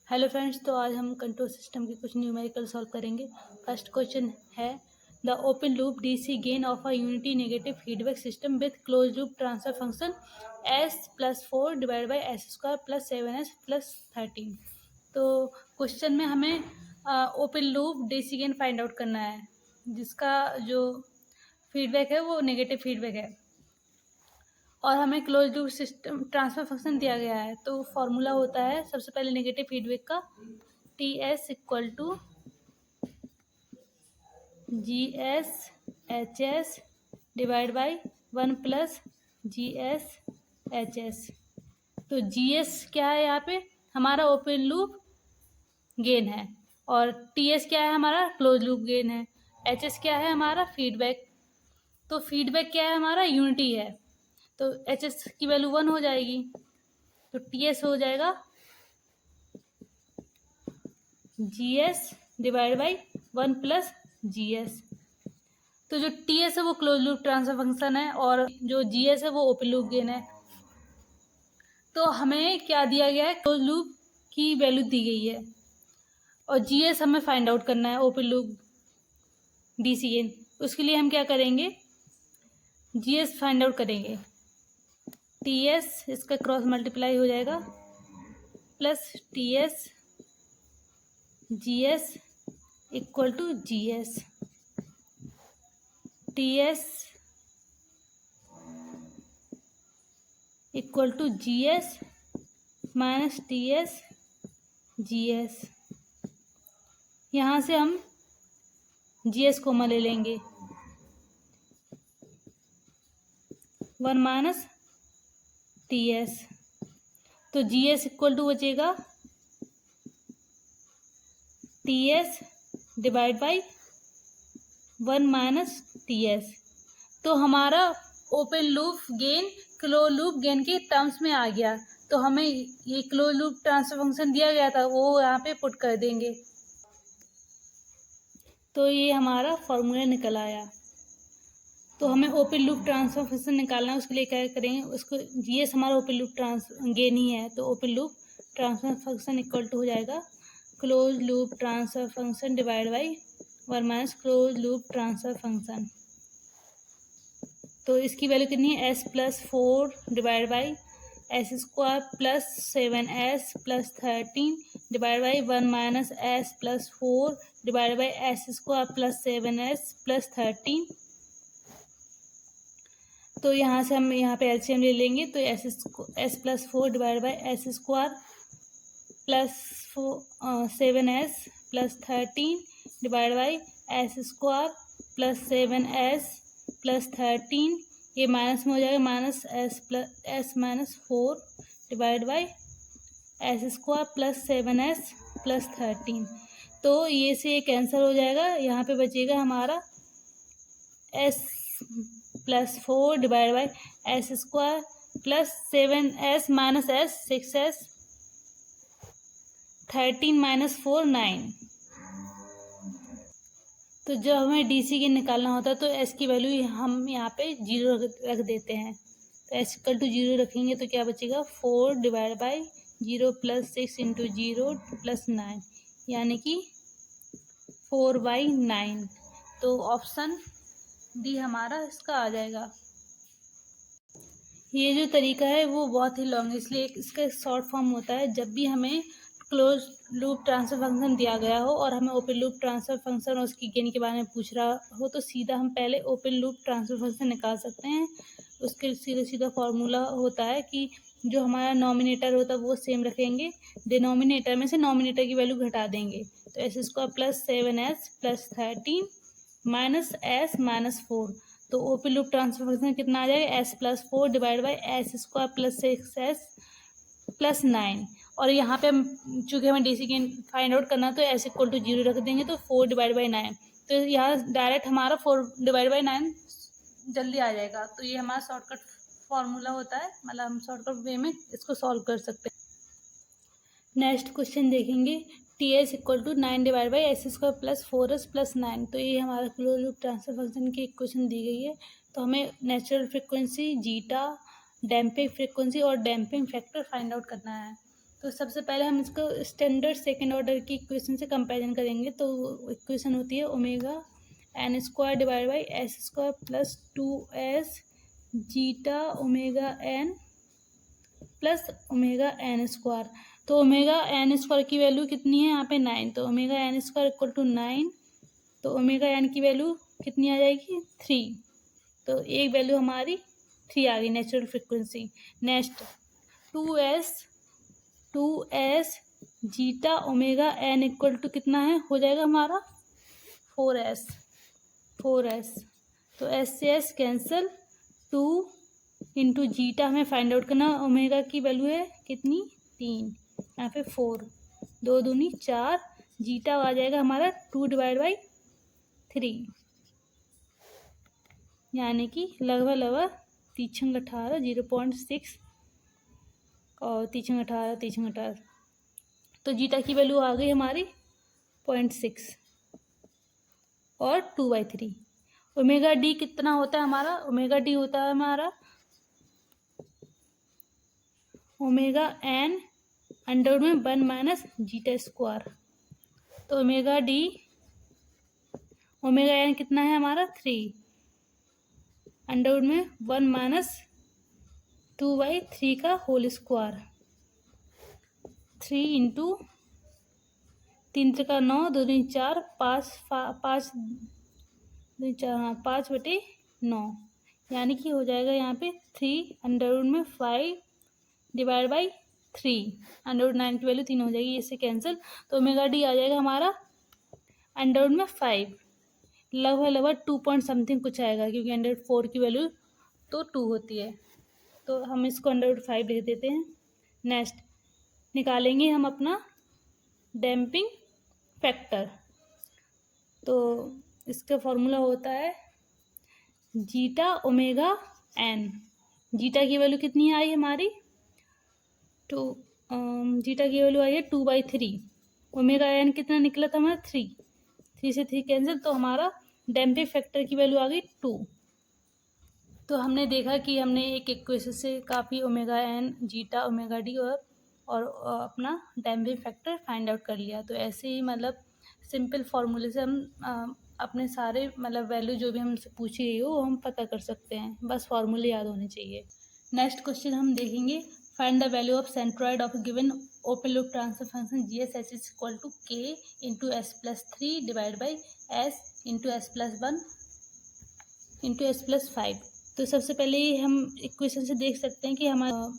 Hello friends, तो आज हम कंट्रोल सिस्टम के कुछ न्यूमेरिकल सॉल्व करेंगे। फर्स्ट क्वेश्चन है the open loop DC gain of a unity negative feedback system with close loop transfer function s+4 divide by s² plus 7s+13। तो question में हमें open loop DC gain find out करना है, जिसका जो feedback है वो नेगेटिव फीडबैक है और हमें close loop system transfer function दिया गया है। तो फॉर्मूला होता है सबसे पहले नेगेटिव फीडबैक का, T S equal to G S H S divide by 1 + G S H S. तो जी एस क्या है, यहाँ पे हमारा ओपन लूप गेन है और टी एस क्या है, हमारा क्लोज लूप गेन है। एच एस क्या है, हमारा फीडबैक। तो फीडबैक क्या है, हमारा यूनिटी है, तो एच एस की वैल्यू 1 हो जाएगी। तो टी एस हो जाएगा G S divide by 1 + G S. तो जो टी एस है वो क्लोज लूप ट्रांसफर फंक्शन है और जो जी एस है वो ओपन लूप गेन है। तो हमें क्या दिया गया है, क्लोज लूप की वैल्यू दी गई है और जी एस हमें फाइंड आउट करना है, ओपन लूप डीसी गेन। उसके लिए हम क्या करेंगे, जी एस फाइंड आउट करेंगे। टी एस इसका क्रॉस मल्टीप्लाई हो जाएगा plus T S G S equal to G S. T S equal to G S minus T S G S. यहाँ से हम जी एस कॉमन ले लेंगे, 1 minus T S. तो जी एस इक्वल टू बचेगा T S divide by 1 minus T S. तो हमारा open loop gain close loop gain के टर्म्स में आ गया। तो हमें ये क्लोज लूप ट्रांसफर फंक्शन दिया गया था वो यहाँ पे पुट कर देंगे, तो ये हमारा फॉर्मूला निकल आया। तो हमें ओपन लूप ट्रांसफर फंक्शन निकालना है, उसके लिए क्या करेंगे, उसको जी एस हमारा ओपन लूप गेन ही है, तो open loop transfer function equal to हो जाएगा close loop transfer function divide by 1 minus close loop transfer function. तो इसकी वैल्यू कितनी है, s+4 divide by s² plus 7s+13 divide by 1 minus s+4 divide by s² plus 7s+13। तो यहाँ से हम यहाँ पे एलसीएम ले लेंगे, तो s+4 divide by s² plus 7s+13 divide by s² plus 7s+13, ये माइनस में हो जाएगा, minus s-4 divide by s² plus 7s+13। तो ये से कैंसिल हो जाएगा, यहाँ पे बचेगा हमारा s+4 divide by s² plus 7s minus s 6s 13 minus 4 9। तो जब हमें डीसी गेन निकालना होता है तो एस की वैल्यू हम यहाँ पे 0 रख देते हैं। तो एस इक्वल टू 0 रखेंगे तो क्या बचेगा, 4 divide by 0 plus 6 into 0 plus 9, यानी कि 4/9। तो ऑप्शन डी हमारा इसका आ जाएगा। ये जो तरीका है वो बहुत ही लॉन्ग है, इसलिए इसका शॉर्ट फॉर्म होता है, जब भी हमें क्लोज लूप ट्रांसफर फंक्शन दिया गया हो और हमें ओपन लूप ट्रांसफर फंक्शन और उसकी गेन के बारे में पूछ रहा हो, तो सीधा हम पहले ओपन लूप ट्रांसफर फंक्शन निकाल सकते हैं। उसके सीधा फार्मूला होता है कि जो हमारा नॉमिनेटर होता है वो सेम रखेंगे, डिनोमिनेटर में से नॉमिनेटर की वैल्यू घटा देंगे। तो s² plus 7s+13 minus s minus 4। तो ओपन लूप ट्रांसफर फंक्शन कितना आ जाएगा, s+4 divide by s² plus 6s+9। और यहाँ पे हम चूँकि हमें डीसी गेन फाइंड आउट करना है तो s इक्वल टू 0 रख देंगे, तो 4 डिवाइड बाई 9। तो यहाँ डायरेक्ट हमारा 4 डिवाइड बाई 9 जल्दी आ जाएगा। तो ये हमारा शॉर्टकट फॉर्मूला होता है, मतलब हम शॉर्टकट वे में इसको सॉल्व कर सकते हैं। नेक्स्ट क्वेश्चन देखेंगे, T S equal to 9 divide by s² plus 4s+9। तो ये हमारा क्लोज लूप ट्रांसफर फंक्शन की इक्वेशन दी गई है। तो हमें natural frequency, zeta, damping frequency और डैम्पिंग फैक्टर फाइंड आउट करना है। तो सबसे पहले हम इसको स्टैंडर्ड सेकेंड ऑर्डर की इक्वेशन से कंपेरिजन करेंगे। तो इक्वेशन होती है omega N square divide by S square plus 2s zeta omega N plus omega N square. तो ओमेगा एन स्क्वायर की वैल्यू कितनी है यहाँ पे 9, तो omega N square equal to 9, तो ओमेगा एन की वैल्यू कितनी आ जाएगी 3, तो एक वैल्यू हमारी 3 आ गई natural frequency. Next 2s zeta omega N equal to कितना है हो जाएगा हमारा 4s। तो एस से एस कैंसल, 2 इंटू जीटा हमें फाइंड आउट करना, ओमेगा की वैल्यू है कितनी 3, यहाँ पे 4, 2 दूनी 4, जीटा आ जाएगा हमारा 2 डिवाइड बाई 3, यानी कि लगभग 3×18 0.6 और 3×18 तो जीटा की वैल्यू आ गई हमारी 0.6 और 2/3। ओमेगा डी कितना होता है हमारा, ओमेगा डी होता है हमारा ओमेगा एन अंडर में 1 माइनस जीटा स्क्वायर। तो ओमेगा एन कितना है हमारा 3 अंडर में 1 माइनस 2/3 का होल स्क्वायर, 3 इंटू 3×3 9, 2×4 5/9, यानी कि हो जाएगा यहाँ पे 3 अंडर में 5 डिवाइड बाई 3, अंडर 9 की वैल्यू 3 हो जाएगी, इससे कैंसिल। तो ओमेगा डी आ जाएगा हमारा अंडर में 5, लगभग 2 पॉइंट समथिंग कुछ आएगा, क्योंकि अंडर 4 की वैल्यू तो 2 होती है, तो हम इसको अंडर 5 लिख देते हैं। नेक्स्ट निकालेंगे हम अपना डैम्पिंग फैक्टर। तो इसका फॉर्मूला होता है जीटा ओमेगा एन। जीटा की वैल्यू कितनी आई हमारी, तो जीटा की वैल्यू आई है 2/3, ओमेगा एन कितना निकला था हमारा 3 से 3 कैंसिल, तो हमारा डैम्पिंग फैक्टर की वैल्यू आ गई 2। तो हमने देखा कि हमने एक इक्वेशन से काफ़ी omega N zeta omega D और अपना डैम्पिंग फैक्टर फाइंड आउट कर लिया। तो ऐसे ही मतलब सिंपल फार्मूले से हम अपने सारे मतलब वैल्यू जो भी हमसे पूछी गई हो वो हम पता कर सकते हैं, बस फार्मूले याद होने चाहिए। नेक्स्ट क्वेश्चन हम देखेंगे, find the value of centroid of given open loop transfer function GS equal to k into s+3 divide by s into s+1 into s+5। तो सबसे पहले हम इक्वेशन से देख सकते हैं कि हमारा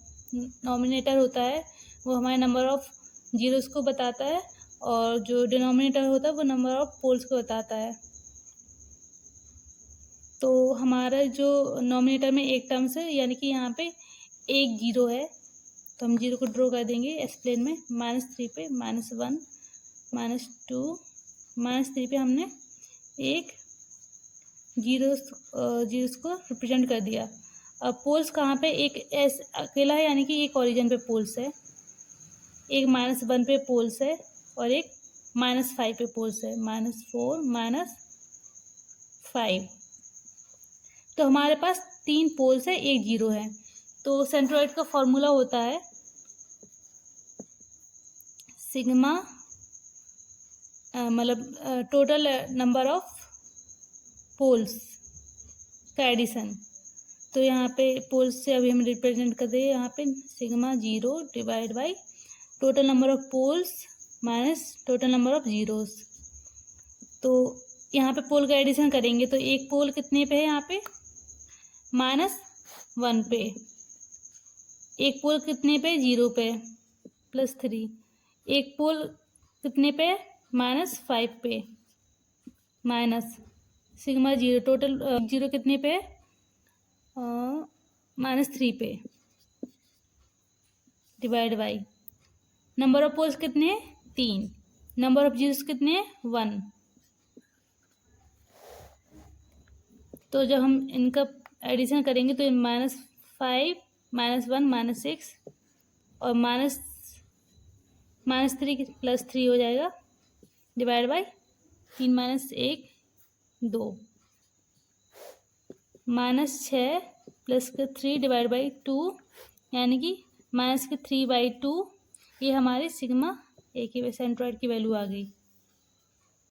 नॉमिनेटर होता है वो हमारे नंबर ऑफ जीरोस को बताता है, और जो डिनोमिनेटर होता है वो नंबर ऑफ पोल्स को बताता है। तो हमारा जो नॉमिनेटर में एक टर्म्स है, यानी कि यहाँ पे एक जीरो है, तो हम जीरो को ड्रॉ कर देंगे एस प्लेन में, -3 पे -1 -2 -3 पे हमने एक जीरोस को रिप्रेजेंट कर दिया। अब पोल्स कहाँ पे, एक एस अकेला है यानी कि एक ओरिजिन पे पोल्स है, एक -1 पे पोल्स है और एक -5 पे पोल्स है, -4 -5। तो हमारे पास 3 पोल्स है, एक जीरो है। तो सेंट्रोइड का फॉर्मूला होता है सिग्मा मतलब टोटल नंबर ऑफ पोल्स का एडिशन। तो यहाँ पे पोल्स से अभी हम रिप्रेजेंट कर दें, यहाँ पे sigma 0 divide by total number of poles minus total number of zeros. तो यहाँ पे पोल का एडिशन करेंगे तो एक पोल कितने पे है, यहाँ पे -1 पे, एक पोल कितने पे 0 पे +3, एक पोल कितने पे -5 पे माइनस सिग्मा 0, टोटल 0 कितने पे -3 पे divide by number of poles कितने 3, नंबर ऑफ जीरोस कितने 1। तो जब हम इनका एडिशन करेंगे तो -5 -1 -6 और -3 +3 हो जाएगा डिवाइड बाई 3 -1 2 -6 +3 डिवाइड बाई 2, यानी कि -3/2 ये हमारी सिग्मा ए की सेंट्रोइड की वैल्यू आ गई।